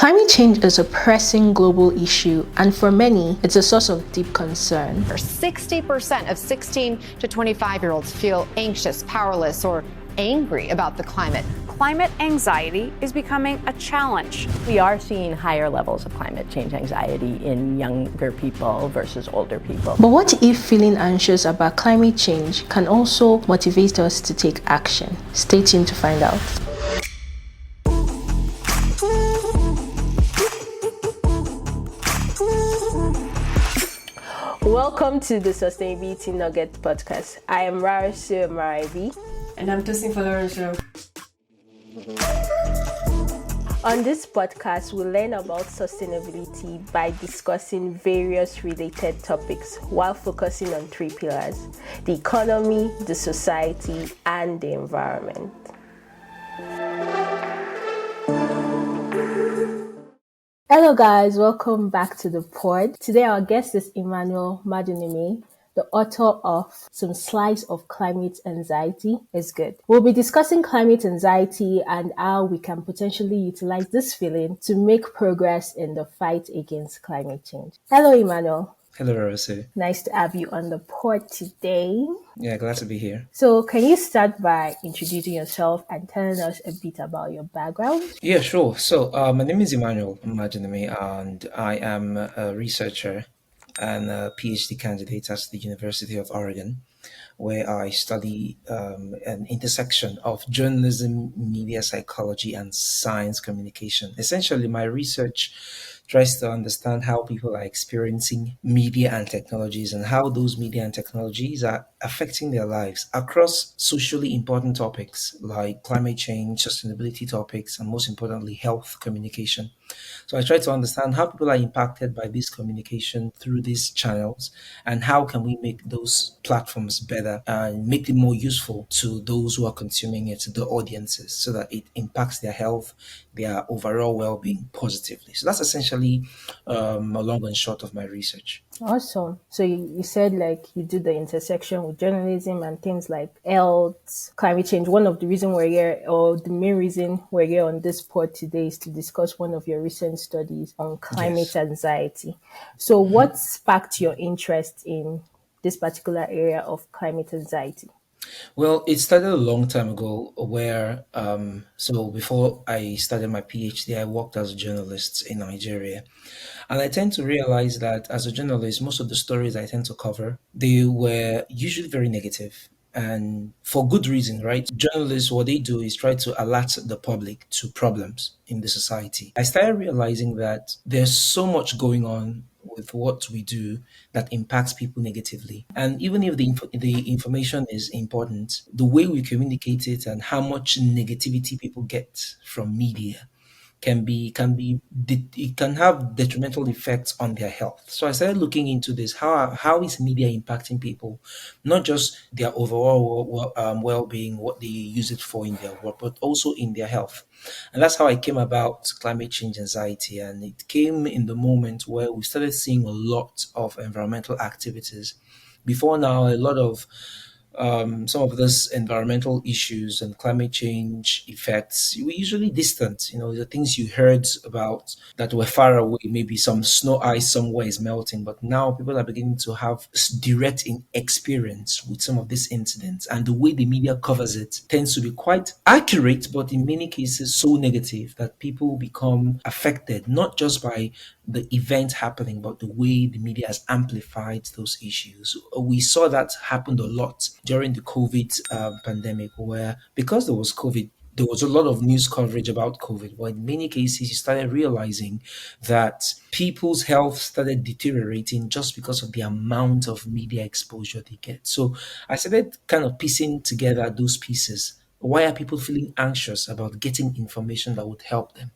Climate change is a pressing global issue, and for many, it's a source of deep concern. 60% of 16 to 25-year-olds feel anxious, powerless, or angry about the climate. Climate anxiety is becoming a challenge. We are seeing higher levels of climate change anxiety in younger people versus older people. But what if feeling anxious about climate change can also motivate us to take action? Stay tuned to find out. Welcome to the Sustainability Nugget podcast. I am Rarasu Maraibi. And I'm Tosin Folorunsho. On this podcast, we learn about sustainability by discussing various related topics while focusing on three pillars: the economy, the society, and the environment. Hello guys, welcome back to the pod. Today our guest is Emmanuel Maduneme, the author of Some Slice of Climate Anxiety is Good. We'll be discussing climate anxiety and how we can potentially utilize this feeling to make progress in the fight against climate change. Hello Emmanuel. Hello, Rose. Nice to have you on the pod today. Yeah, glad to be here. So can you start by introducing yourself and telling us a bit about your background? Yeah, sure. So, my name is Emmanuel Maduneme, and I am a researcher and a PhD candidate at the University of Oregon, where I study an intersection of journalism, media psychology, and science communication. Essentially, my research tries to understand how people are experiencing media and technologies and how those media and technologies are affecting their lives across socially important topics like climate change, sustainability topics, and most importantly, health communication. So I try to understand how people are impacted by this communication through these channels and how can we make those platforms better and make it more useful to those who are consuming it, to the audiences, so that it impacts their health, their overall well-being positively. So that's essentially a long and short of my research. Awesome. So you said like you do the intersection with journalism and things like health, climate change. One of the reasons we're here, or the main reason we're here on this pod today, is to discuss one of your recent studies on climate anxiety. So what sparked your interest in this particular area of climate anxiety? Well, it started a long time ago where, so before I started my PhD, I worked as a journalist in Nigeria. And I tend to realize that as a journalist, most of the stories I tend to cover, they were usually very negative. And for good reason, right? Journalists, what they do is try to alert the public to problems in the society. I started realizing that there's so much going on with what we do that impacts people negatively. And even if the information is important, the way we communicate it and how much negativity people get from media it can have detrimental effects on their health. So I started looking into this. How is media impacting people, not just their overall well-being, what they use it for in their work, but also in their health. And that's how I came about climate change anxiety. And it came in the moment where we started seeing a lot of environmental activities. Before now, a lot of some of these environmental issues and climate change effects were usually distant. The things you heard about that were far away, maybe some snow ice somewhere is melting, but now people are beginning to have direct experience with some of these incidents. And the way the media covers it tends to be quite accurate, but in many cases so negative that people become affected, not just by the event happening, but the way the media has amplified those issues. We saw that happened a lot during the COVID pandemic, where because there was COVID, there was a lot of news coverage about COVID, but in many cases, you started realizing that people's health started deteriorating just because of the amount of media exposure they get. So I started kind of piecing together those pieces. Why are people feeling anxious about getting information that would help them?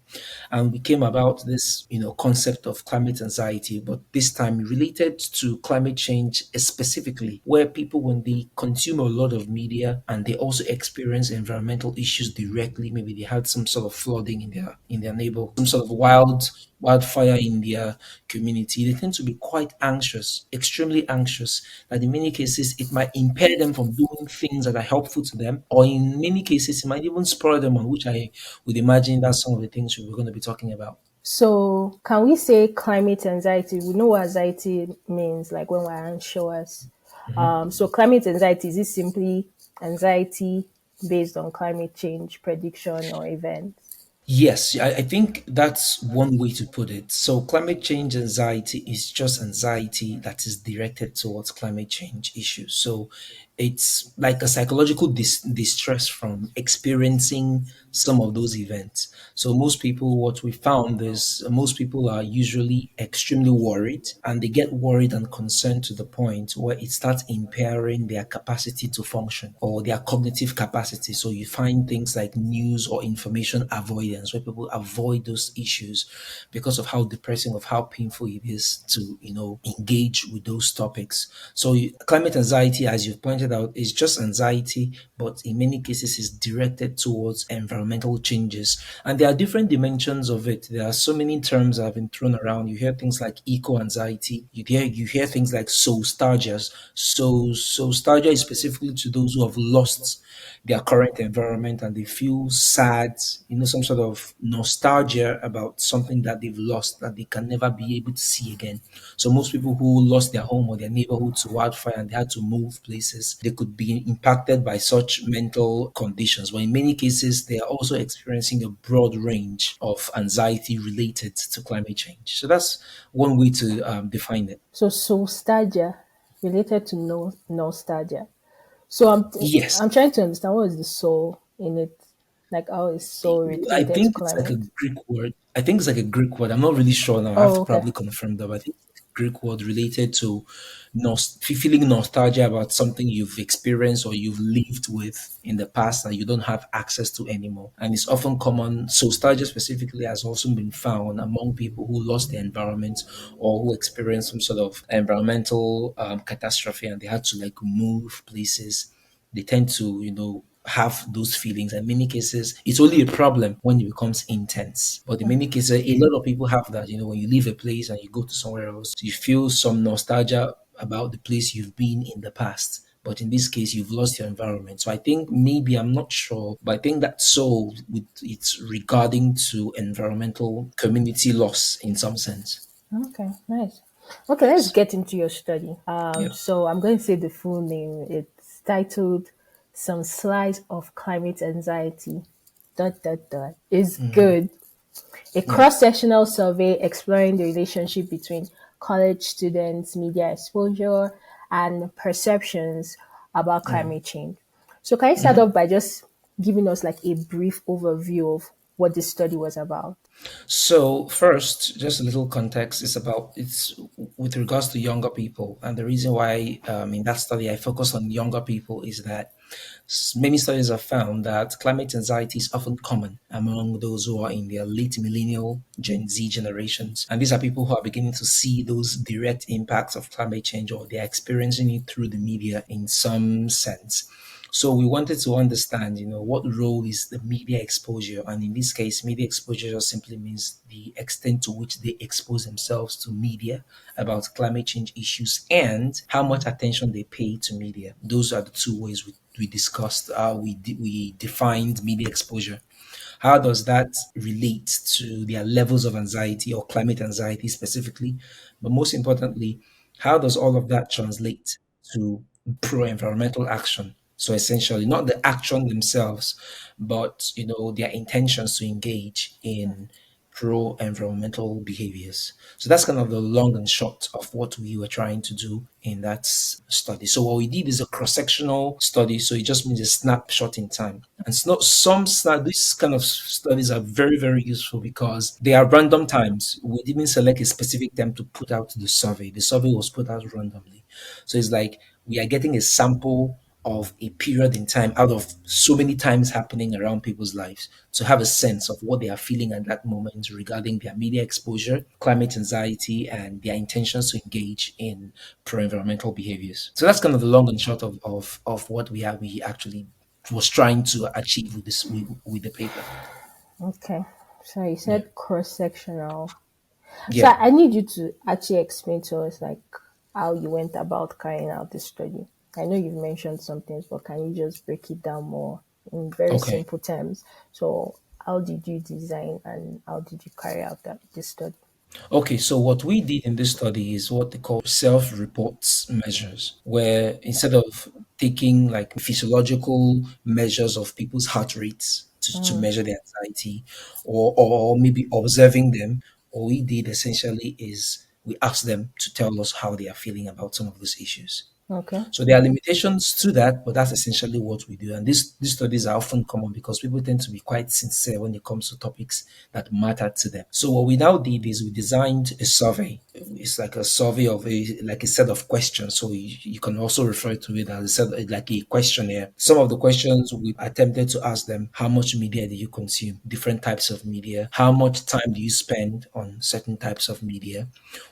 And we came about this, concept of climate anxiety, but this time related to climate change specifically, where people, when they consume a lot of media and they also experience environmental issues directly, maybe they had some sort of flooding in their neighborhood, some sort of wildfire in their community, they tend to be quite anxious, extremely anxious, that in many cases it might impair them from doing things that are helpful to them, or in many cases it might even spoil them, on which I would imagine that's some of the things we're going to be talking about. So can we say climate anxiety? We know what anxiety means, like when we're anxious. Mhm. So climate anxiety, is it simply anxiety based on climate change prediction or events? Yes, I think that's one way to put it. So, climate change anxiety is just anxiety that is directed towards climate change issues. So, it's like a psychological distress from experiencing some of those events. So, most people, what we found is most people are usually extremely worried, and they get worried and concerned to the point where it starts impairing their capacity to function or their cognitive capacity. So you find things like news or information avoidance, where people avoid those issues because of how depressing, of how painful it is to, engage with those topics. So climate anxiety, as you've pointed out, is just anxiety, but in many cases is directed towards environmental changes. And there are different dimensions of it. There are so many terms that have been thrown around. You hear things like eco anxiety. You hear things like nostalgia. So nostalgia is specifically to those who have lost their current environment and they feel sad, some sort of nostalgia about something that they've lost that they can never be able to see again. So most people who lost their home or their neighborhood to wildfire and they had to move places, they could be impacted by such mental conditions. But in many cases, they are also experiencing a broad range of anxiety related to climate change. So that's one way to define it. So nostalgia related to no nostalgia. So I'm Yes. trying to understand what is the soul in it, like how is soul I related to think it's like a climate? Greek word. I think it's like a Greek word. I'm not really sure now. I have Oh, to okay. probably confirm that. But I think it's a Greek word related to feeling nostalgia about something you've experienced or you've lived with in the past that you don't have access to anymore. And it's often common. So nostalgia specifically has also been found among people who lost their environment or who experienced some sort of environmental catastrophe and they had to like move places. They tend to, have those feelings. In many cases, it's only a problem when it becomes intense. But in many cases, a lot of people have that. When you leave a place and you go to somewhere else, you feel some nostalgia about the place you've been in the past. But in this case, you've lost your environment. So I think maybe I'm not sure, but I think that soul it's regarding to environmental community loss in some sense. Okay, nice. Okay, let's Yes. get into your study. Yeah. So I'm going to say the full name. It's titled "Some Slides of Climate Anxiety." Dot dot dot is Mhm. good. A Yeah. cross-sectional survey exploring the relationship between college students, media exposure, and perceptions about Yeah. climate change. So can you start Mhm. off by just giving us like a brief overview of what this study was about? So first, just a little context is about it's with regards to younger people, and the reason why in that study I focus on younger people is that many studies have found that climate anxiety is often common among those who are in their late millennial Gen Z generations, and these are people who are beginning to see those direct impacts of climate change or they are experiencing it through the media in some sense. So we wanted to understand, what role is the media exposure, and in this case, media exposure just simply means the extent to which they expose themselves to media about climate change issues and how much attention they pay to media. Those are the two ways we discussed. We defined media exposure. How does that relate to their levels of anxiety or climate anxiety specifically? But most importantly, how does all of that translate to pro environmental action? So essentially, not the action themselves, but their intentions to engage in pro environmental behaviors. So that's kind of the long and short of what we were trying to do in that study. So what we did is a cross-sectional study. So it just means a snapshot in time. And it's not these kind of studies are very, very useful because they are random times. We didn't select a specific time to put out the survey. The survey was put out randomly. So it's like we are getting a sample of a period in time out of so many times happening around people's lives to have a sense of what they are feeling at that moment regarding their media exposure, climate anxiety, and their intentions to engage in pro-environmental behaviors. So that's kind of the long and short of what we actually was trying to achieve with this with the paper. Okay. So you Yeah. said cross-sectional. So Yeah. I need you to actually explain to us like how you went about carrying out this study. I know you've mentioned some things, but can you just break it down more in very Okay. simple terms? So how did you design and how did you carry out this study? Okay, so what we did in this study is what they call self-reports measures, where instead of taking like physiological measures of people's heart rates to measure their anxiety, or maybe observing them, what we did essentially is we asked them to tell us how they are feeling about some of those issues. Okay. So there are limitations to that, but that's essentially what we do. And these studies are often common because people tend to be quite sincere when it comes to topics that matter to them. So what we now did is we designed a survey. It's like a survey of a set of questions. So you can also refer to it as a set, like a questionnaire. Some of the questions we attempted to ask them: how much media do you consume? Different types of media. How much time do you spend on certain types of media?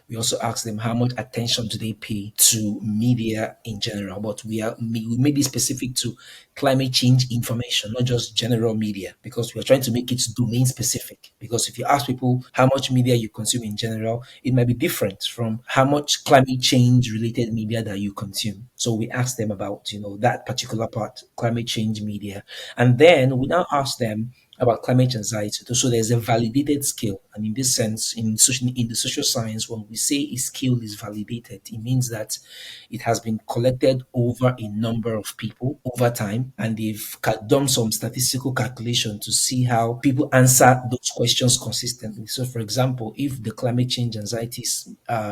We also ask them how much attention do they pay to media in general, but we may be specific to climate change information, not just general media, because we are trying to make it domain specific. Because if you ask people how much media you consume in general, it might be different from how much climate change related media that you consume. So we ask them about that particular part, climate change media, and then we now ask them about climate anxiety. So there's a validated scale. And in this sense, in the social science, when we say a scale is validated, it means that it has been collected over a number of people over time, and they've done some statistical calculation to see how people answer those questions consistently. So, for example, if the climate change anxiety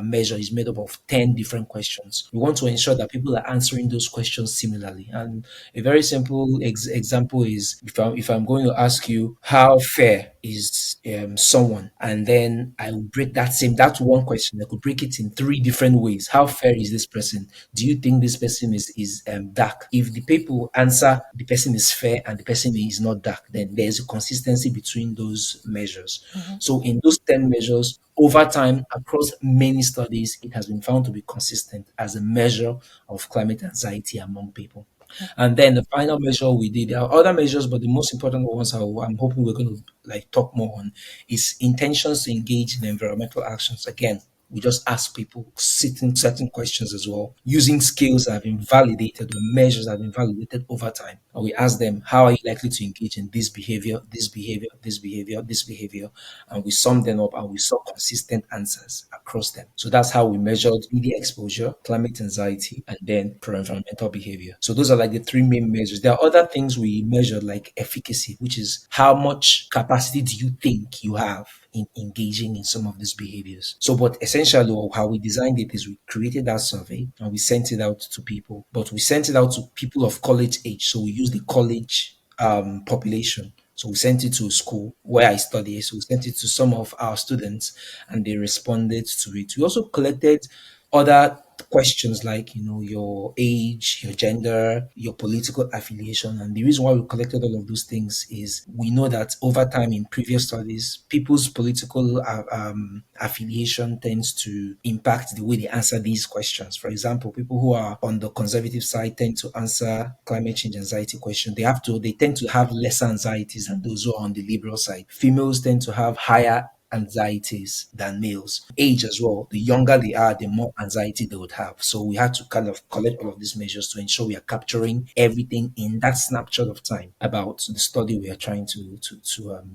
measure is made up of 10 different questions, we want to ensure that people are answering those questions similarly. And a very simple example is if I'm going to ask you how fair is someone, and then I will break that one question. I could break it in three different ways. How fair is this person? Do you think this person is dark? If the people answer the person is fair and the person is not dark, then there's a consistency between those measures. So in those 10 measures, over time, across many studies, it has been found to be consistent as a measure of climate anxiety among people. And then the final measure we did, there are other measures, but the most important ones I'm hoping we're going to like talk more on is intentions to engage in environmental actions. Again, we just ask people certain questions as well, using skills that have been validated or measures that have been validated over time. And we ask them, how are you likely to engage in this behavior, this behavior, this behavior, this behavior? And we sum them up and we saw consistent answers across them. So that's how we measured media exposure, climate anxiety, and then pro-environmental behavior. So those are like the three main measures. There are other things we measured like efficacy, which is how much capacity do you think you have in engaging in some of these behaviors. So, but essentially, how we designed it is we created that survey and we sent it out to people, but we sent it out to people of college age. So we use the college population. So we sent it to a school where I study. So we sent it to some of our students and they responded to it. We also collected other questions like your age, your gender, your political affiliation. And the reason why we collected all of those things is we know that over time in previous studies, people's political affiliation tends to impact the way they answer these questions. For example, people who are on the conservative side tend to answer climate change anxiety question. They tend to have lesser anxieties than those who are on the liberal side. Females tend to have higher anxieties than males. Age as well. The younger they are, the more anxiety they would have. So we had to kind of collect all of these measures to ensure we are capturing everything in that snapshot of time about the study we are trying to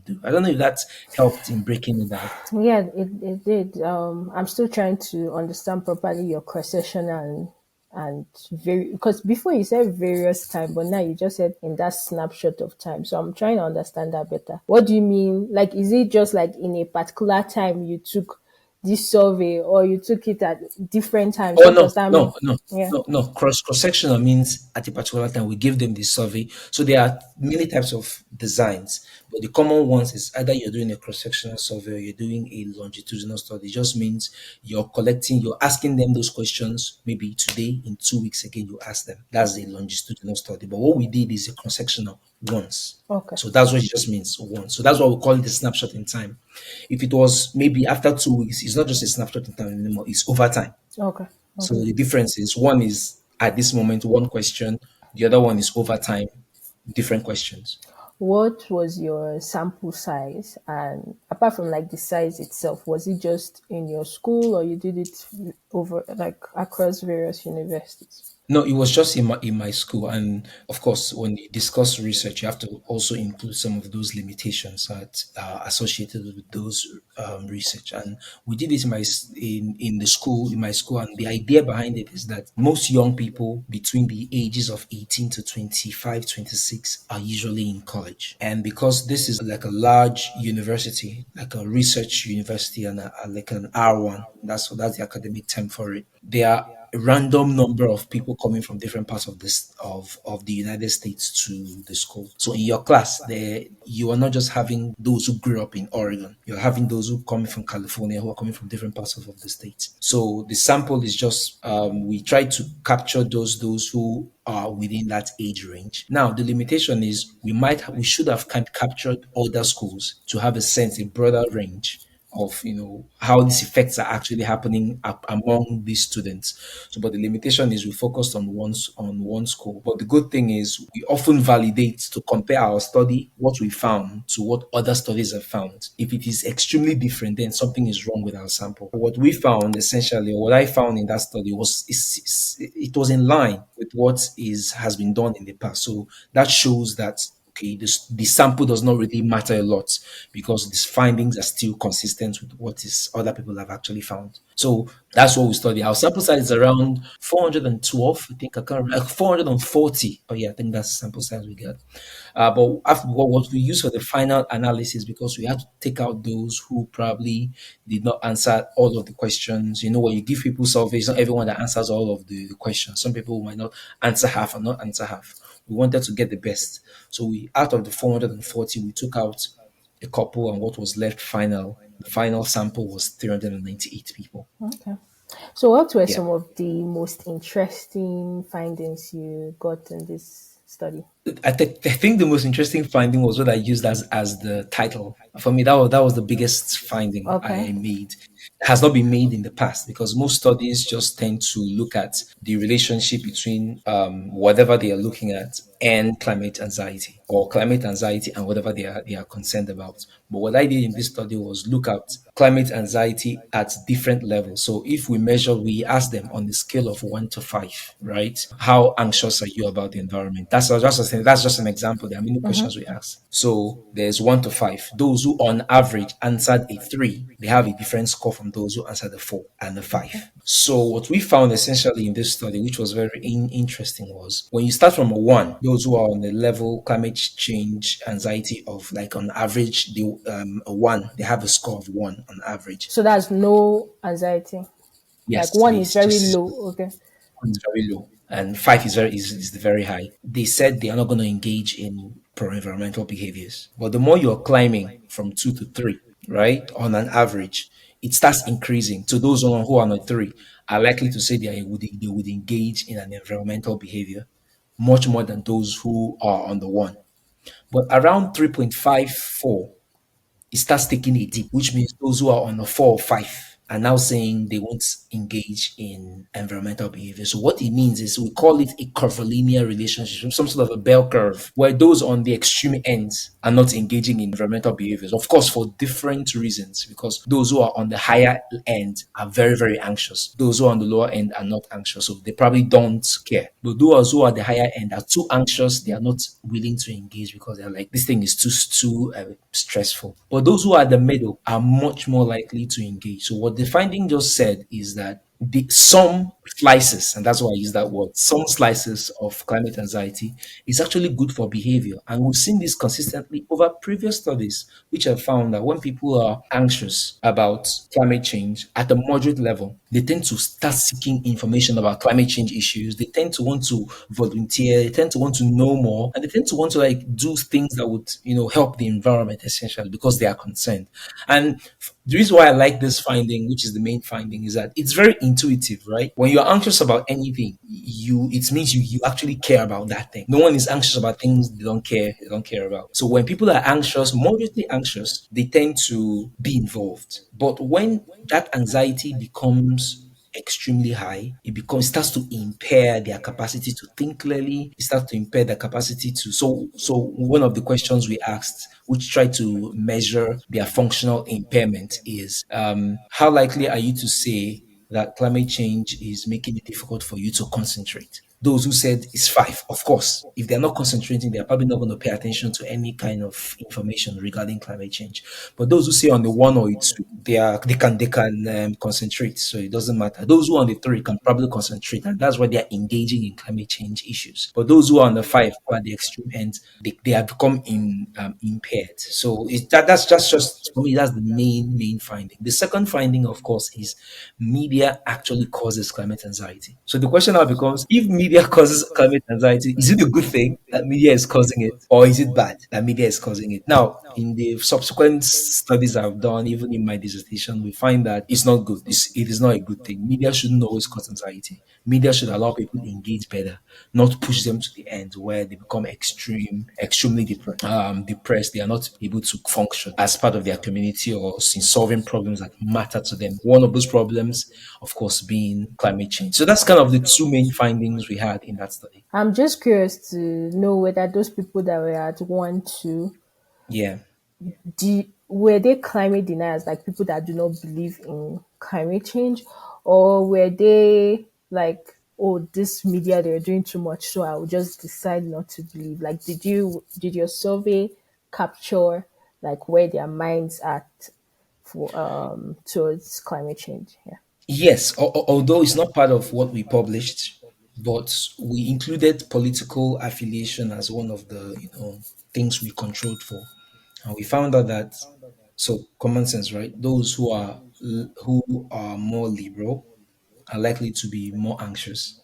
do. I don't know if that helped in breaking it down. Yeah, it did. I'm still trying to understand properly your cross section and very, because before you said various time, but now you just said in that snapshot of time. So I'm trying to understand that better. What do you mean? Like, is it just like in a particular time you took this survey, or you took it at different times? Oh What no, does that mean? no, no, Yeah. no, no. Cross sectional means at a particular time we give them the survey. So there are many types of designs, but the common ones is either you're doing a cross sectional survey or you're doing a longitudinal study. It just means you're asking them those questions. Maybe today, in 2 weeks again, you ask them. That's a longitudinal study. But what we did is a cross sectional once. Okay. So that's what it just means once. So that's why we call it a snapshot in time. If it was maybe after 2 weeks, it's not just a snapshot in time anymore. It's over time. Okay. So Okay. the difference is one is at this moment, one question, the other one is over time, different questions. What was your sample size? And apart from like the size itself, was it just in your school or you did it over like across various universities? No, it was just in my school, and of course, when you discuss research, you have to also include some of those limitations that are associated with those research. And we did this in the school in my school, and the idea behind it is that most young people between the ages of 18 to 25, 26 are usually in college, and because this is like a large university, like a research university, and like an R1, that's the academic term for it. They are a random number of people coming from different parts of this of the United States to the school. So in your class, there you are not just having those who grew up in Oregon. You're having those who coming from California who are coming from different parts of the state. So the sample is just we try to capture those who are within that age range. Now the limitation is we should have captured other schools to have a sense, a broader range of how these effects are actually happening among these students. So, but the limitation is we focused on one school. But the good thing is we often validate to compare our study, what we found, to what other studies have found. If it is extremely different, then something is wrong with our sample. What we found essentially, or what I found in that study it was in line with what is has been done in the past. So that shows that okay, the sample does not really matter a lot because these findings are still consistent with what is other people have actually found. So that's what we study. Our sample size is around 412, I think I can't remember, 440. Oh yeah, I think that's the sample size we got. But after what we use for the final analysis, because we had to take out those who probably did not answer all of the questions. You know, when you give people surveys, not everyone that answers all of the questions. Some people might not answer half or not answer half. We wanted to get the best. So we out of the 440, we took out a couple, and what was left final, the final sample was 398 people. Okay. So, what were Yeah. some of the most interesting findings you got in this study? I think the most interesting finding was what I used as the title. For me, that was the biggest finding Okay. I made. It has not been made in the past because most studies just tend to look at the relationship between whatever they are looking at and climate anxiety, or climate anxiety and whatever they are concerned about. But what I did in this study was look at climate anxiety at different levels. So if we ask them on the scale of 1 to 5, right? How anxious are you about the environment? That's just an example. There are many questions we ask. So there's 1 to 5. Those who on average answered a 3, they have a different score from those who answered a 4 and a 5. So what we found essentially in this study, which was very interesting, was when you start from a 1, those who are on the level climate change anxiety of like on average, a 1, they have a score of 1 on average. So that's no anxiety. Like Yes, one is please, very just low. Okay. 1 is very low, and 5 is very high. They said they are not going to engage in pro-environmental behaviors. But the more you're climbing from 2 to 3, right, on an average, it starts increasing. So those who are on a 3 are likely to say they would engage in an environmental behavior much more than those who are on the 1. But around 3.54, it starts taking a dip, which means those who are on a 4 or 5 are now saying they won't engage in environmental behavior. So what it means is we call it a curvilinear relationship, some sort of a bell curve, where those on the extreme ends are not engaging in environmental behaviors. Of course, for different reasons, because those who are on the higher end are very, very anxious. Those who are on the lower end are not anxious. So they probably don't care. But those who are at the higher end are too anxious. They are not willing to engage because they're like, this thing is too stressful. But those who are at the middle are much more likely to engage. So what the finding just said is that some slices, and that's why I use that word, some slices of climate anxiety is actually good for behavior. And we've seen this consistently over previous studies, which have found that when people are anxious about climate change at a moderate level, they tend to start seeking information about climate change issues. They tend to want to volunteer, they tend to want to know more, and they tend to want to like do things that would, help the environment essentially because they are concerned. And the reason why I like this finding, which is the main finding, is that it's very intuitive, right? When you're anxious about anything, it means you actually care about that thing. No one is anxious about things they don't care about. So when people are anxious, moderately anxious, they tend to be involved. But when that anxiety becomes extremely high, it starts to impair their capacity to think clearly. It starts to impair their capacity to. So one of the questions we asked, which tried to measure their functional impairment, is how likely are you to say that climate change is making it difficult for you to concentrate? Those who said it's five, of course, if they're not concentrating, they're probably not going to pay attention to any kind of information regarding climate change. But those who say on the one or the two, they can concentrate, so it doesn't matter. Those who are on the three can probably concentrate, and that's why they are engaging in climate change issues. But those who are on the five, who are at the extreme end, they have become impaired. So that's just for me. That's the main finding. The second finding, of course, is media actually causes climate anxiety. So the question now becomes: if media causes climate anxiety, is it a good thing that media is causing it, or is it bad that media is causing it? Now, in the subsequent studies I've done, even in my dissertation, we find that it's not good. It is not a good thing. Media shouldn't always cause anxiety. Media should allow people to engage better, not push them to the end where they become extremely depressed. They are not able to function as part of their community or in solving problems that matter to them. One of those problems, of course, being climate change. So that's kind of the two main findings we had in that study. I'm just curious to know whether those people that were at 1, 2, Yeah. were they climate deniers, like people that do not believe in climate change, or were they like, oh, this media, they're doing too much, so I will just decide not to believe? Like, did your survey capture like where their minds at for towards climate change? Yeah. Yes, although it's not part of what we published, but we included political affiliation as one of the things we controlled for, and we found out that, so common sense, right? Those who are more liberal are likely to be more anxious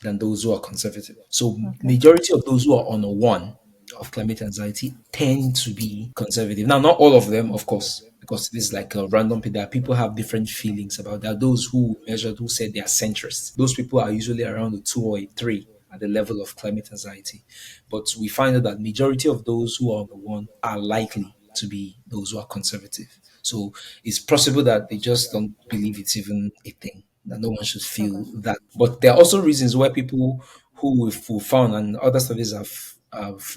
than those who are conservative. So Okay. majority of those who are on a one of climate anxiety tend to be conservative. Now, not all of them, of course, because this is like a random thing that people have different feelings about that. Those who measured who said they are centrists, those people are usually around a two or a three at the level of climate anxiety. But we find out that majority of those who are on the one are likely to be those who are conservative. So it's possible that they just don't believe it's even a thing, that no one should feel Okay. that. But there are also reasons why people who found, and other studies have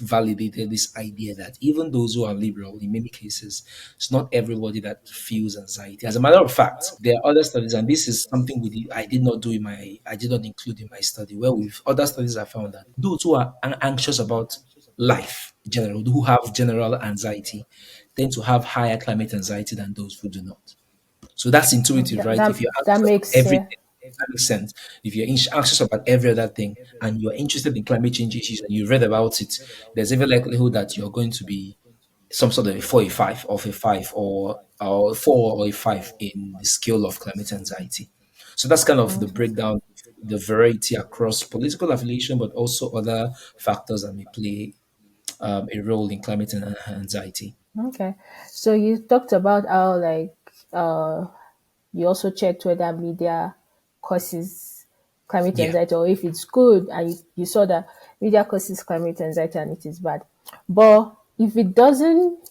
validated this idea that even those who are liberal, in many cases, it's not everybody that feels anxiety. As a matter of fact, there are other studies, and this is something I did not include in my study, where with other studies I found that those who are anxious about life in general, who have general anxiety, tend to have higher climate anxiety than those who do not. So that's intuitive, That, right? that If you're that anxious about makes everything, that makes sense. If you're anxious about every other thing and you're interested in climate change issues and you read about it, there's every likelihood that you're going to be some sort of a four, a five, of a five, or four or a five in the scale of climate anxiety. So that's kind of the breakdown, the variety across political affiliation, but also other factors that may play a role in climate anxiety. okay. So you talked about how like you also checked whether media causes climate Yeah, anxiety, or if it's good, and you saw that media causes climate anxiety and it is bad. But if it doesn't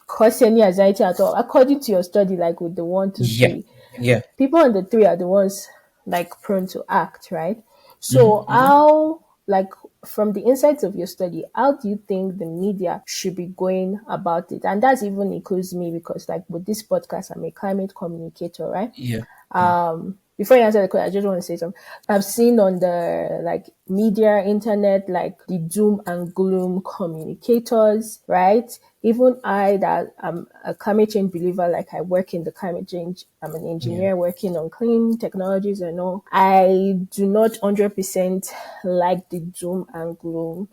cause any anxiety at all, according to your study, like with the one, two, yeah, three, yeah. people on the three are the ones like prone to act, right? So Hmm. how, like, from the insights of your study, how do you think the media should be going about it? And that even includes me, because like with this podcast, I'm a climate communicator, right? Yeah, yeah, Before you answer the question, I just want to say something. I've seen on the like media, internet, like the doom and gloom communicators, right? Even I, that I'm a climate change believer, like I work in the climate change, I'm an yeah, engineer working on clean technologies and all. I do not 100% like the doom and gloom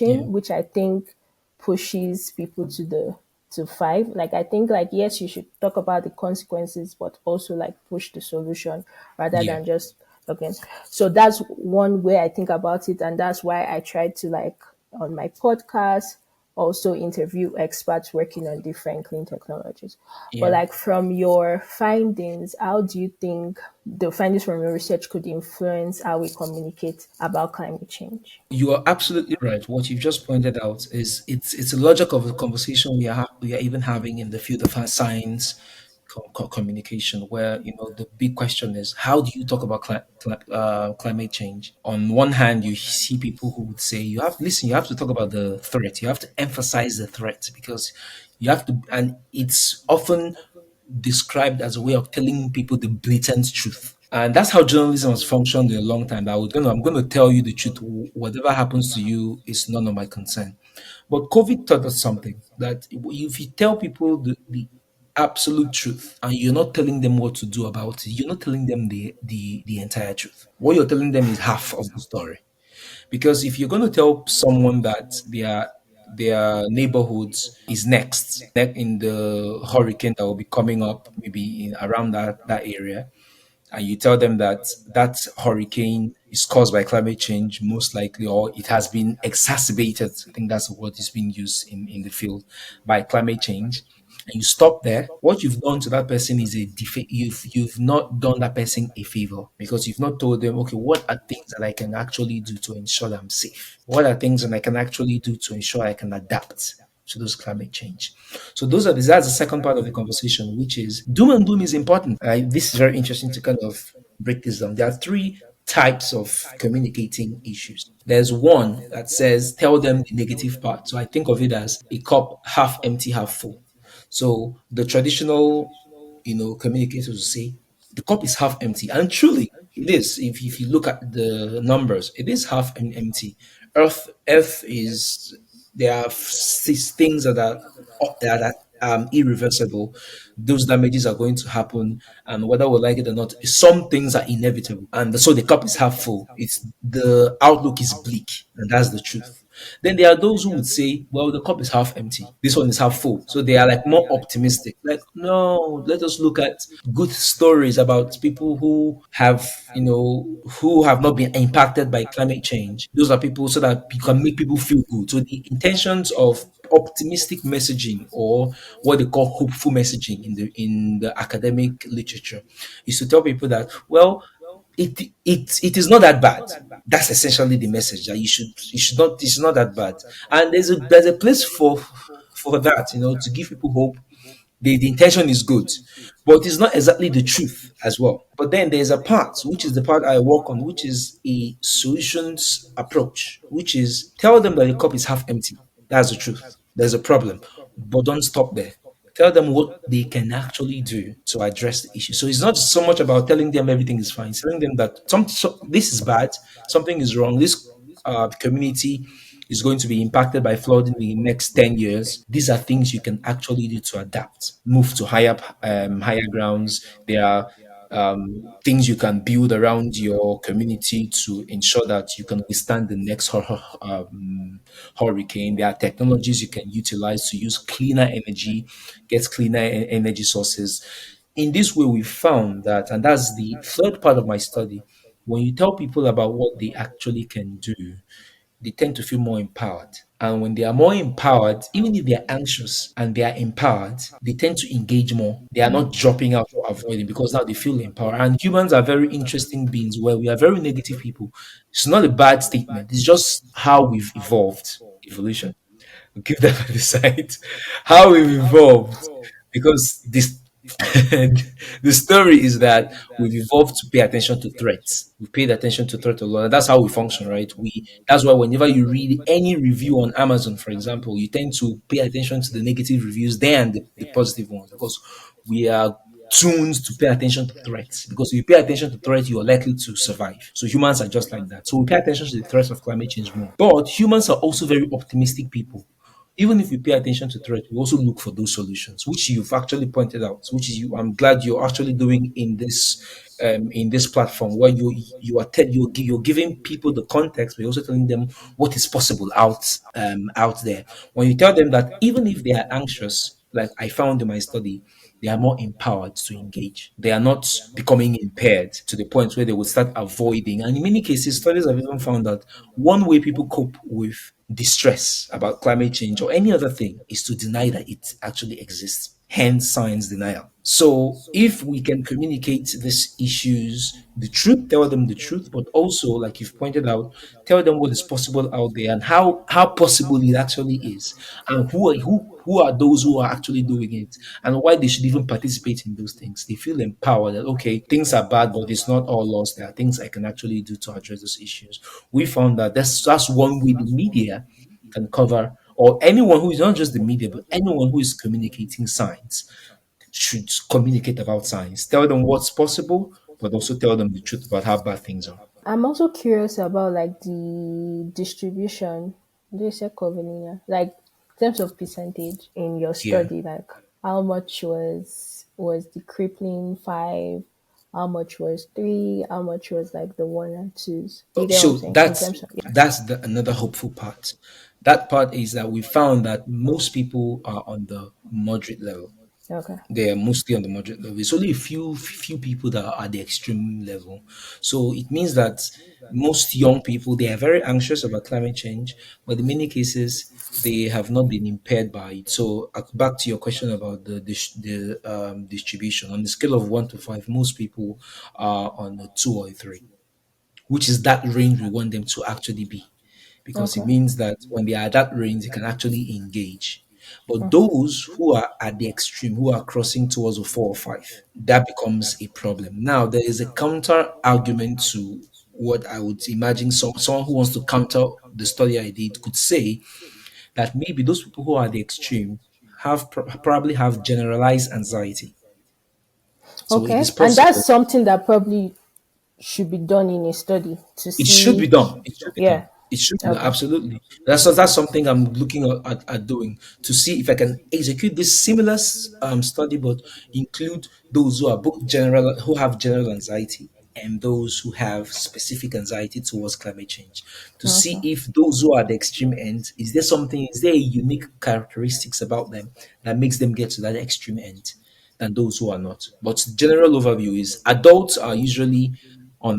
yeah, preaching, which I think pushes people to the to five. Like I think like yes, you should talk about the consequences, but also like push the solution rather yeah. than just talking. So that's one way I think about it, and that's why I try to like on my podcast also interview experts working on different clean technologies. But Yeah. like from your findings, how do you think the findings from your research could influence how we communicate about climate change? You are absolutely right. What you've just pointed out is it's a logic of a conversation we are even having in the field of science communication, where the big question is, how do you talk about climate change? On one hand, you see people who would say, you have to talk about the threat, you have to emphasize the threat, because you have to, and it's often described as a way of telling people the blatant truth. And that's how journalism has functioned in a long time. That I'm going to tell you the truth. Whatever happens to you is none of my concern. But COVID taught us something that if you tell people the absolute truth and you're not telling them what to do about it, you're not telling them the entire truth. What you're telling them is half of the story. Because if you're going to tell someone that their neighborhoods is next in the hurricane that will be coming up maybe in around that area, and you tell them that that hurricane is caused by climate change, most likely, or it has been exacerbated. I think that's the word is being used in the field by climate change. And you stop there. What you've done to that person is you've not done that person a favor because you've not told them, okay, what are things that I can actually do to ensure that I'm safe? What are things that I can actually do to ensure I can adapt to those climate change? So that's the second part of the conversation, which is doom and gloom is important. This is very interesting to kind of break this down. There are three types of communicating issues. There's one that says tell them the negative part. So I think of it as a cup half empty, half full. So the traditional, communicators will say the cup is half empty, and truly it is. If you look at the numbers, it is half empty. Earth is there are things that are irreversible. Those damages are going to happen, and whether we like it or not, some things are inevitable. And so the cup is half full. It's the outlook is bleak, and that's the truth. Then there are those who would say, well, the cup is half empty. This one is half full. So they are like more optimistic. Like, no, let us look at good stories about people who have not been impacted by climate change. Those are people so that you can make people feel good. So the intentions of optimistic messaging, or what they call hopeful messaging in the academic literature, is to tell people that, well, it is not that bad. That's essentially the message, that you should not, it's not that bad. And there's a place for that, to give people hope. The intention is good, but it's not exactly the truth as well. But then there's a part, which is the part I work on, which is a solutions approach, which is tell them that the cup is half empty. That's the truth. There's a problem, but don't stop there. Tell them what they can actually do to address the issue. So it's not so much about telling them everything is fine. It's telling them that this is bad, something is wrong. This community is going to be impacted by flooding in the next 10 years. These are things you can actually do to adapt, move to higher grounds. There are things you can build around your community to ensure that you can withstand the next hurricane. There are technologies you can utilize to use cleaner energy, get cleaner energy sources. In this way, we found that, and that's the third part of my study, when you tell people about what they actually can do, they tend to feel more empowered. And when they are more empowered, even if they are anxious and they are empowered, they tend to engage more. They are not dropping out or avoiding because now they feel empowered. And humans are very interesting beings where we are very negative people. It's not a bad statement, it's just how we've evolved. Evolution. We'll keep that by the side. How we've evolved. Because this the story is that we've evolved to pay attention to threats. We've paid attention to threat a lot, and that's how we function, right? That's why whenever you read any review on Amazon, for example, you tend to pay attention to the negative reviews than the positive ones because we are tuned to pay attention to threats. Because if you pay attention to threats, you are likely to survive. So humans are just like that. So we pay attention to the threats of climate change more. But humans are also very optimistic people. Even if we pay attention to threat, we also look for those solutions, which you've actually pointed out, which is you. I'm glad you're actually doing in this platform where you're giving people the context, but you're also telling them what is possible out there. When you tell them that even if they are anxious, like I found in my study, they are more empowered to engage. They are not becoming impaired to the point where they will start avoiding. And in many cases, studies have even found that one way people cope with distress about climate change or any other thing is to deny that it actually exists. Hence, science denial. So, if we can communicate these issues, the truth, tell them the truth, but also, like you've pointed out, tell them what is possible out there and how possible it actually is, and who are those who are actually doing it, and why they should even participate in those things. They feel empowered that okay, things are bad, but it's not all lost. There are things I can actually do to address those issues. We found that that's one way the media can cover, or anyone who is not just the media, but anyone who is communicating science should communicate about science. Tell them what's possible, but also tell them the truth about how bad things are. I'm also curious about like the distribution. Do you say Covinia? Like in terms of percentage in your Yeah. study, like how much was the crippling five, how much was three, how much was like the one and twos. Do you get what I'm So saying? In that's terms of yeah. another hopeful part. That part is that we found that most people are on the moderate level. Okay. They are mostly on the moderate level. It's only a few people that are at the extreme level. So it means that most young people, they are very anxious about climate change, but in many cases they have not been impaired by it. So back to your question about the distribution on the scale of 1 to 5, most people are on a 2 or 3, which is that range we want them to actually be, because it Okay. means that when they are at that range, they can actually engage. But those who are at the extreme, who are crossing towards a 4 or 5, that becomes a problem. Now, there is a counter argument to what I would imagine someone who wants to counter the study I did could say that maybe those people who are at the extreme probably have generalized anxiety. So it is Okay. And that's possible. something that probably should be done in a study to It should be see. done. It should be done. Yeah. It should be done. Okay. Absolutely. That's something I'm looking at doing to see if I can execute this similar study, but include those who are both general, who have general anxiety, and those who have specific anxiety towards climate change, to see if those who are at the extreme end, is there a unique characteristics about them that makes them get to that extreme end than those who are not. But general overview is adults are usually on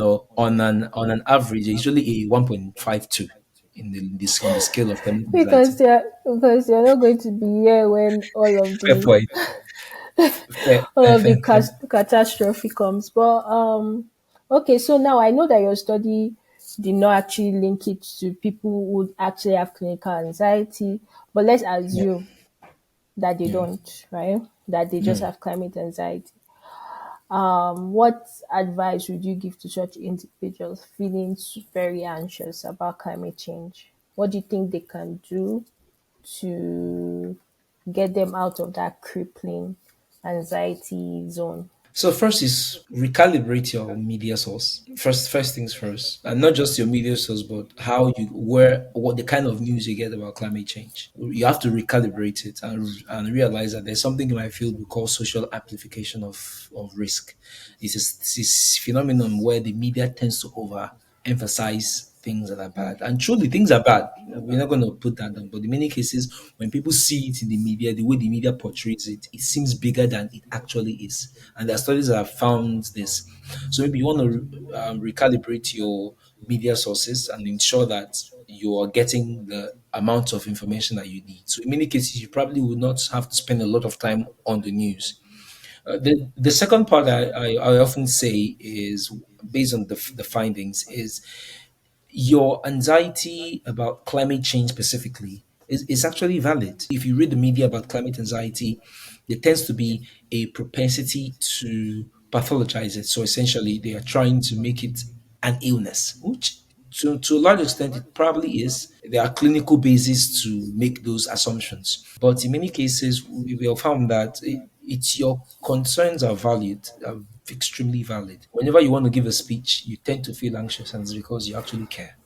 an average, usually a 1.52 in the scale of climate anxiety. Because they're not going to be here when Fair point. all of the Fair. catastrophe comes. But okay, so now I know that your study did not actually link it to people who would actually have clinical anxiety, but let's Yeah, assume that they yeah. don't, right? That they just Mm. have climate anxiety. What advice would you give to such individuals feeling very anxious about climate change? What do you think they can do to get them out of that crippling anxiety zone? So first is recalibrate your media source. First things first, and not just your media source, but what the kind of news you get about climate change. You have to recalibrate it and realize that there's something in my field we call social amplification of risk. This is phenomenon where the media tends to overemphasize things that are bad. And truly, things are bad. We're not going to put that down. But in many cases, when people see it in the media, the way the media portrays it, it seems bigger than it actually is. And there are studies that have found this. So maybe you want to recalibrate your media sources and ensure that you are getting the amount of information that you need. So in many cases, you probably would not have to spend a lot of time on the news. The second part I often say is based on the findings is your anxiety about climate change specifically is actually valid. If you read the media about climate anxiety, there tends to be a propensity to pathologize it. So essentially, they are trying to make it an illness, which to a large extent it probably is. There are clinical bases to make those assumptions. But in many cases, we have found that it's your concerns are valid, are extremely valid. Whenever you want to give a speech, you tend to feel anxious, and it's because you actually care.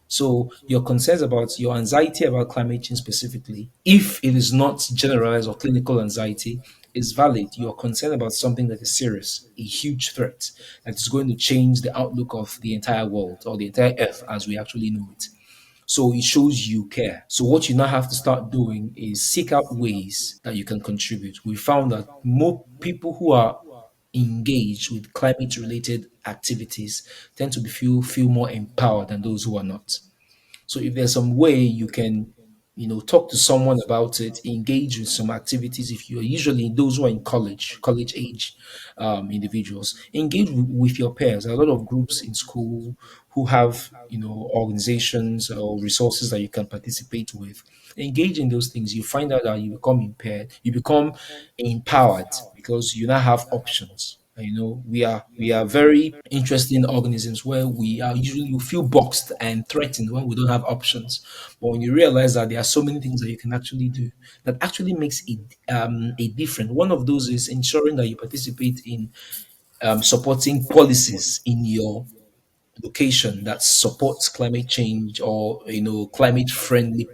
So your concerns about your anxiety about climate change specifically, if it is not generalized or clinical anxiety, is valid. You're concerned about something that is serious, a huge threat that is going to change the outlook of the entire world or the entire earth as we actually know it. So it shows you care. So what you now have to start doing is seek out ways that you can contribute. We found that more people who are engaged with climate related activities tend to feel more empowered than those who are not. So if there's some way you can, talk to someone about it, engage with some activities. If you're usually those who are in college age individuals, engage with your peers. There are a lot of groups in school who have, organizations or resources that you can participate with. Engage in those things. You find out that you become impaired. You become empowered because you now have options. And, we are very interesting organisms where we are usually you feel boxed and threatened when we don't have options. But when you realize that there are so many things that you can actually do that actually makes it a difference. One of those is ensuring that you participate in supporting policies in your location that supports climate change or climate friendly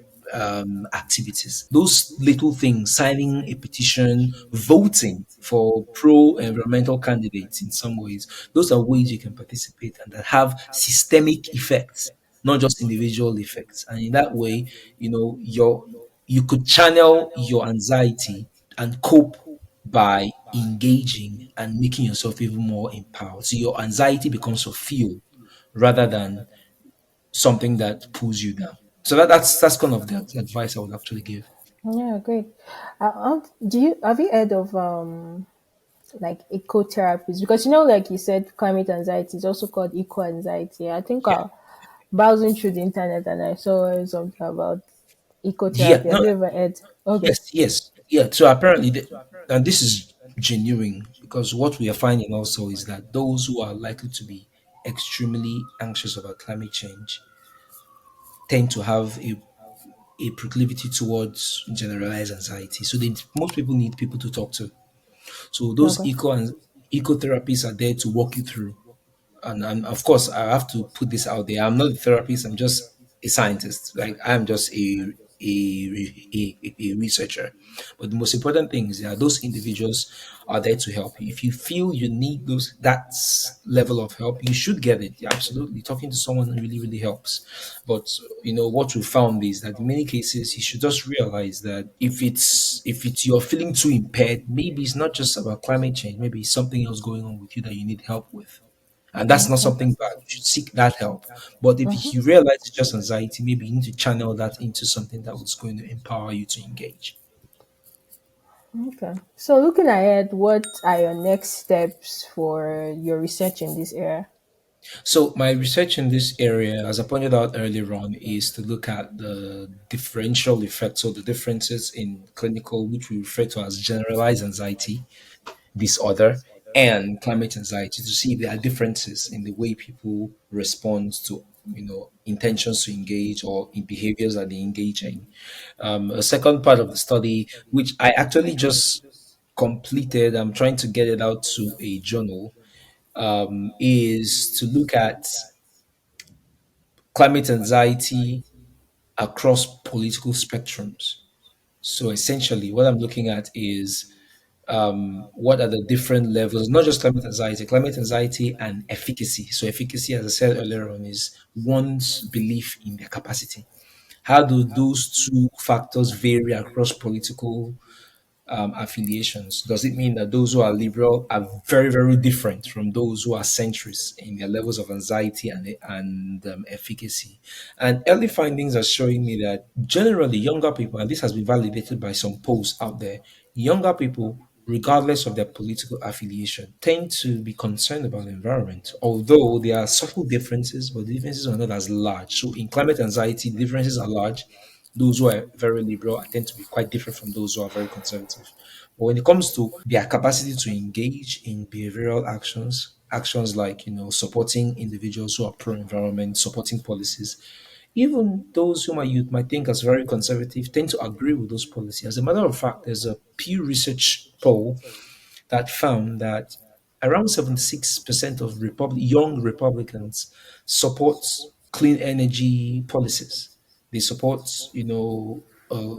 activities. Those little things, signing a petition, voting for pro environmental candidates in some ways, those are ways you can participate and that have systemic effects, not just individual effects. And in that way, you could channel your anxiety and cope by engaging and making yourself even more empowered. So your anxiety becomes a fuel rather than something that pulls you down. So that's kind of the advice I would actually give. Yeah, great. Do you have you heard of like eco-therapies? Because like you said, climate anxiety is also called eco anxiety. I think Yeah, browsing through the internet and I saw something about yeah, ecotherapy. Have no, you ever heard? Okay. yes, yeah. So apparently, and this is genuine because what we are finding also is that those who are likely to be extremely anxious about climate change tend to have a proclivity towards generalized anxiety. So most people need people to talk to. So those Okay. eco therapies are there to walk you through. And of course, I have to put this out there. I'm not a therapist. I'm just a scientist. Like I'm just a researcher. But the most important thing is that those individuals are there to help you. If you feel you need level of help, you should get it. Yeah, absolutely, talking to someone really really helps. But what we found is that in many cases, you should just realize that if it's you're feeling too impaired, maybe it's not just about climate change. Maybe it's something else going on with you that you need help with. And that's not Okay. something bad. You should seek that help. But if you realize it's just anxiety, maybe you need to channel that into something that was going to empower you to engage. Okay. So looking ahead, what are your next steps for your research in this area? So my research in this area, as I pointed out earlier on, is to look at the differential effects or the differences in clinical, which we refer to as generalized anxiety disorder and climate anxiety, to see if there are differences in the way people respond to intentions to engage or in behaviors that they engage in. A second part of the study, which I actually just completed, I'm trying to get it out to a journal, is to look at climate anxiety across political spectrums. So essentially, what I'm looking at is what are the different levels, not just climate anxiety and efficacy. So, efficacy, as I said earlier on, is one's belief in their capacity. How do those two factors vary across political affiliations? Does it mean that those who are liberal are very, very different from those who are centrist in their levels of anxiety and efficacy? And early findings are showing me that generally younger people, and this has been validated by some polls out there, younger people, regardless of their political affiliation, tend to be concerned about the environment. Although there are subtle differences, but the differences are not as large. So in climate anxiety, the differences are large. Those who are very liberal tend to be quite different from those who are very conservative. But when it comes to their capacity to engage in behavioral actions like supporting individuals who are pro-environment, supporting policies, even those whom you might think as very conservative tend to agree with those policies. As a matter of fact, there's a Pew Research poll that found that around 76% of young Republicans support clean energy policies. They support, uh,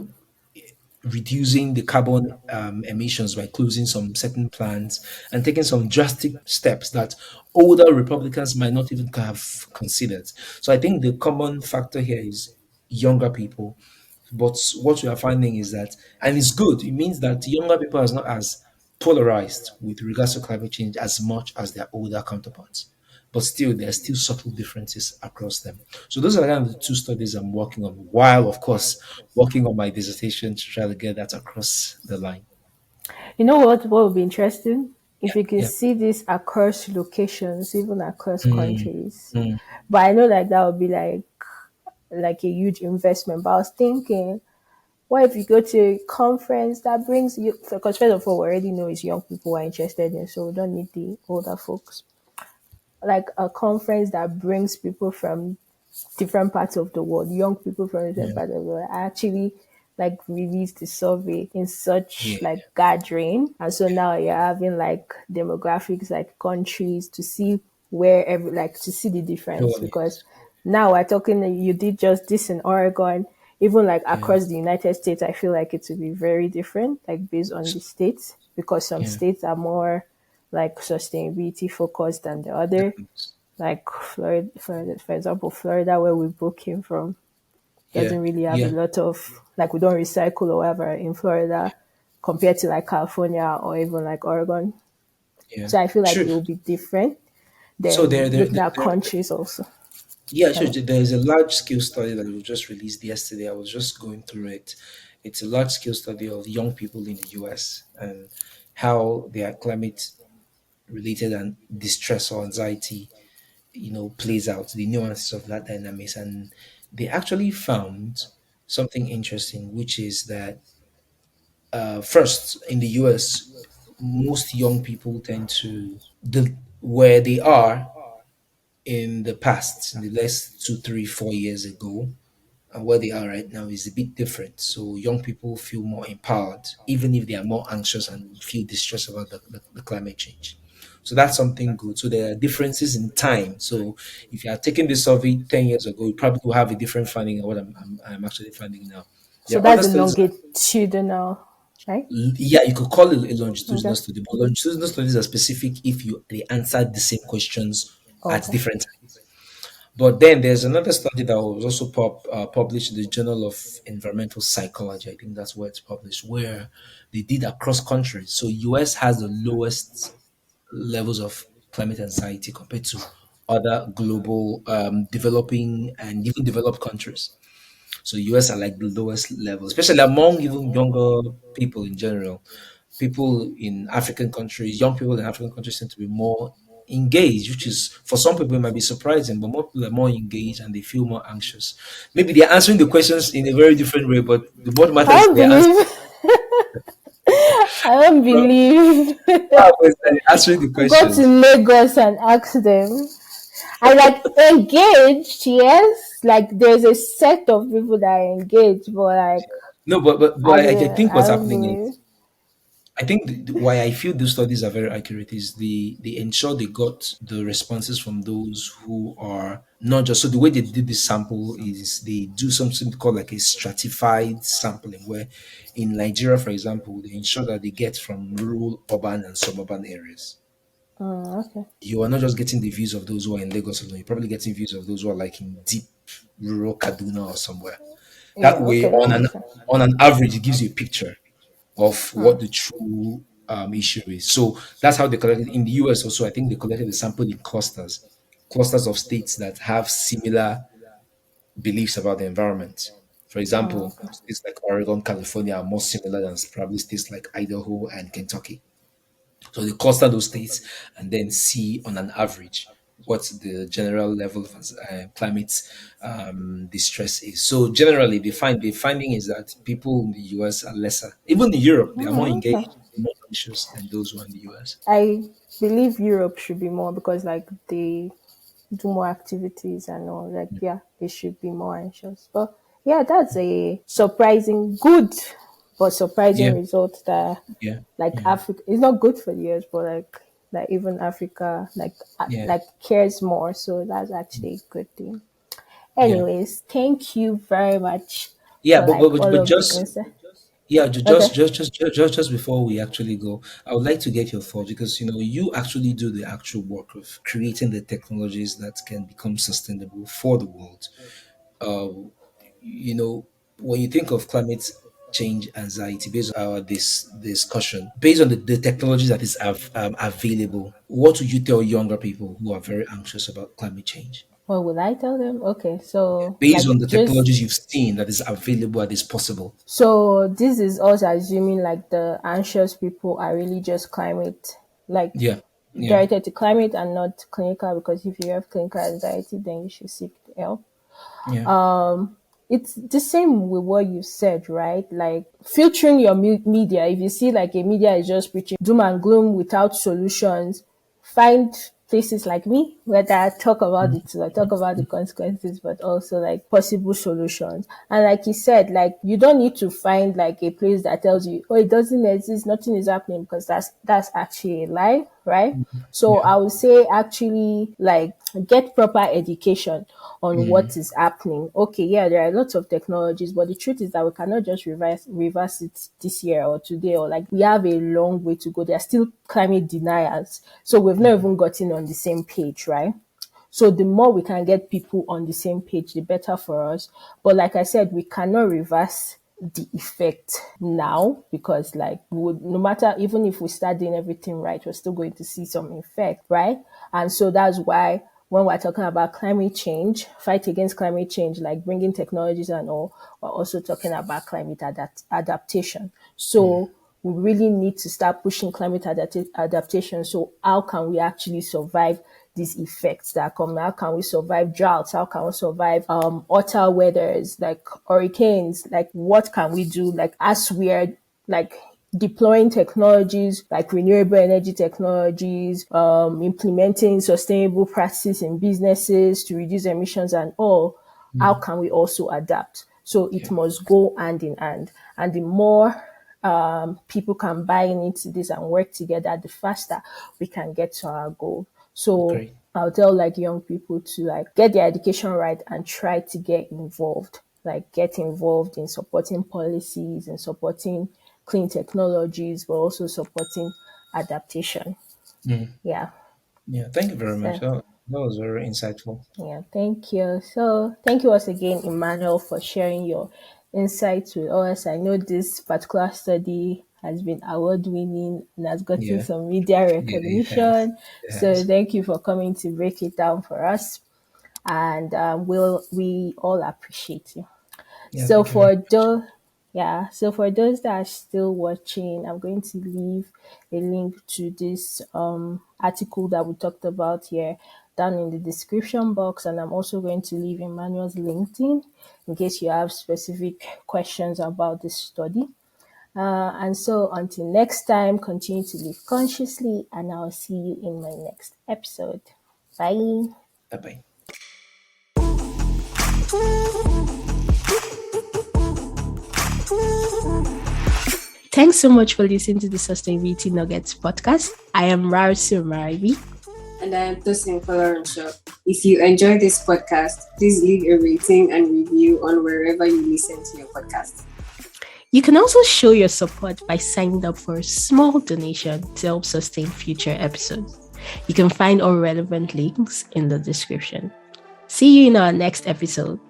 reducing the carbon emissions by closing some certain plants and taking some drastic steps that older Republicans might not even have considered. So I think the common factor here is younger people. But what we are finding is that, and it's good, it means that younger people are not as polarized with regards to climate change as much as their older counterparts. But still, there are still subtle differences across them. So those are kind of the two studies I'm working on, while of course working on my dissertation to try to get that across the line. You know what would be interesting? If Yeah, you could yeah. see this across locations, even across Mm, countries. mm, But I know like that would be like a huge investment. But I was thinking, what if you go to a conference that brings you, because first of all, we already know it's young people who are interested in, so we don't need the older folks. Like a conference that brings people from different parts of the world, young people from different yeah. parts of the world. I actually like release the survey in such Yeah. like gathering. And so now you're having like demographics, like countries, to see where every, like to see the difference, Surely. because now we're talking, you did just this in Oregon, even like Yeah. across the United States. I feel like it will be very different, like based on the states, because some Yeah. states are more like sustainability focused than the other. That's- Like Florida, for example, Florida, where we both came from, Yeah. doesn't really have a Yeah. lot of, like, we don't recycle or whatever in Florida compared to like California or even like Oregon. Yeah. So I feel like True. it will be different So than looking at countries also. yeah, Tell sure. me. There's a large scale study that was just released yesterday. I was just going through it. It's a large scale study of young people in the US and how their climate related and distress or anxiety, plays out, the nuances of that dynamics. And they actually found something interesting, which is that first in the US, most young people tend to where they are in the past, in the last 2, 3, 4 years ago, and where they are right now is a bit different. So young people feel more empowered, even if they are more anxious and feel distressed about the climate change. So that's something good. So there are differences in time. So if you are taking this survey 10 years ago, you probably will have a different finding than what I'm actually finding now. So There are other that's a studies. longitudinal, right? Yeah, you could call it a longitudinal Okay. study, but longitudinal studies are specific if they answer the same questions at Okay. different times. But then there's another study that was also published in the Journal of Environmental Psychology. I think that's where it's published, where they did across countries. So US has the lowest levels of climate anxiety compared to other global developing and even developed countries. So US are like the lowest level, especially among even younger people in general. People in African countries, young people in African countries tend to be more engaged, which is for some people it might be surprising, but more people are more engaged and they feel more anxious. Maybe they're answering the questions in a very different way, but the what I matters is don't they're answering. believe. I don't What believe. happens is that they're answering the Go to questions. Lagos and ask them. I like engaged, yes. Like there's a set of people that are engaged, but like No, but as I in, think I what's don't happening believe. is I think why I feel those studies are very accurate is they ensure they got the responses from those who are not just, so the way they did this sample is they do something called like a stratified sampling, where in Nigeria, for example, they ensure that they get from rural, urban, and suburban areas. Okay. You are not just getting the views of those who are in Lagos alone, you're probably getting views of those who are like in deep rural Kaduna or somewhere. That Yeah. way, Okay. That makes sense. on an average, it gives you a picture of what the true issue is. So that's how they collected in the US. Also, I think they collected the sample in clusters of states that have similar beliefs about the environment. For example, states like Oregon, California are more similar than probably states like Idaho and Kentucky. So they cluster those states and then see on an average what the general level of climate distress is. So generally, the finding is that people in the US are lesser. Even in Europe, they are more Okay. engaged, more anxious than those who are in the US. I believe Europe should be more because like they do more activities and all. Like yeah, they should be more anxious. But yeah, that's a surprising good, but surprising Yeah, result that yeah, like yeah, Africa, it's not good for the US, but like even Africa yeah, like cares more. So that's actually a good thing. yeah, Anyways, thank you very much yeah. for But like all of the just insight. yeah, Okay. just before we actually go, I would like to get your thoughts because you actually do the actual work of creating the technologies that can become sustainable for the world. Uh, you know, when you think of climate change anxiety, based on our this discussion, based on the technology that is available, what would you tell younger people who are very anxious about climate change? What will I tell them? Okay, so Based like on the just technologies you've seen that is available and is possible. so this is also assuming like the anxious people are really just climate, like Yeah, yeah, directed to climate and not clinical, because if you have clinical anxiety then you should seek help. yeah, It's the same with what you said, right? Like filtering your media. If you see like a media is just preaching doom and gloom without solutions, find places like me, where I talk about it, I talk about the consequences, but also like possible solutions. And like you said, like you don't need to find like a place that tells you, oh, it doesn't exist, nothing is happening, because that's actually a lie, right? So Yeah. I would say actually like get proper education on what Mm. is happening. Okay, yeah, there are lots of technologies, but the truth is that we cannot just reverse it this year or today, or like we have a long way to go. There are still climate deniers. So we've not even gotten on the same page, right? So the more we can get people on the same page, the better for us. But like I said, we cannot reverse the effect now, because like we would, no matter, even if we start doing everything right, we're still going to see some effect, right? And so that's why when we're talking about climate change, fight against climate change, like bringing technologies and all, we're also talking about climate adaptation. So we really need to start pushing climate adaptation. So how can we actually survive these effects that come? How can we survive droughts? How can we survive hotter weathers like hurricanes? Like what can we do? Like as we're like deploying technologies like renewable energy technologies, implementing sustainable practices in businesses to reduce emissions and all, how can we also adapt? So it Yeah. must go hand in hand. And the more people can buy into this and work together, the faster we can get to our goal. So Great. I'll tell like young people to like get their education right and try to get involved. Like get involved in supporting policies and supporting clean technologies, but also supporting adaptation. Mm. Yeah. Yeah. Thank you very much. So That was very insightful. yeah, thank you. So thank you once again, Emmanuel, for sharing your insights with us. I know this particular study has been award winning and has gotten Yeah. some media Yeah. It has. recognition. It So has. thank you for coming to break it down for us. And we all appreciate you. Yeah. So Thank you very for much. those, yeah, so for those that are still watching, I'm going to leave a link to this article that we talked about here down in the description box, and I'm also going to leave Emmanuel's LinkedIn in case you have specific questions about this study. And so until next time, continue to live consciously, and I'll see you in my next episode. Bye. Bye bye. Thanks so much for listening to the Sustainability Nuggets podcast. I am Rarsu Maribi. And I am Tosin Folorunsho. If you enjoyed this podcast, please leave a rating and review on wherever you listen to your podcast. You can also show your support by signing up for a small donation to help sustain future episodes. You can find all relevant links in the description. See you in our next episode.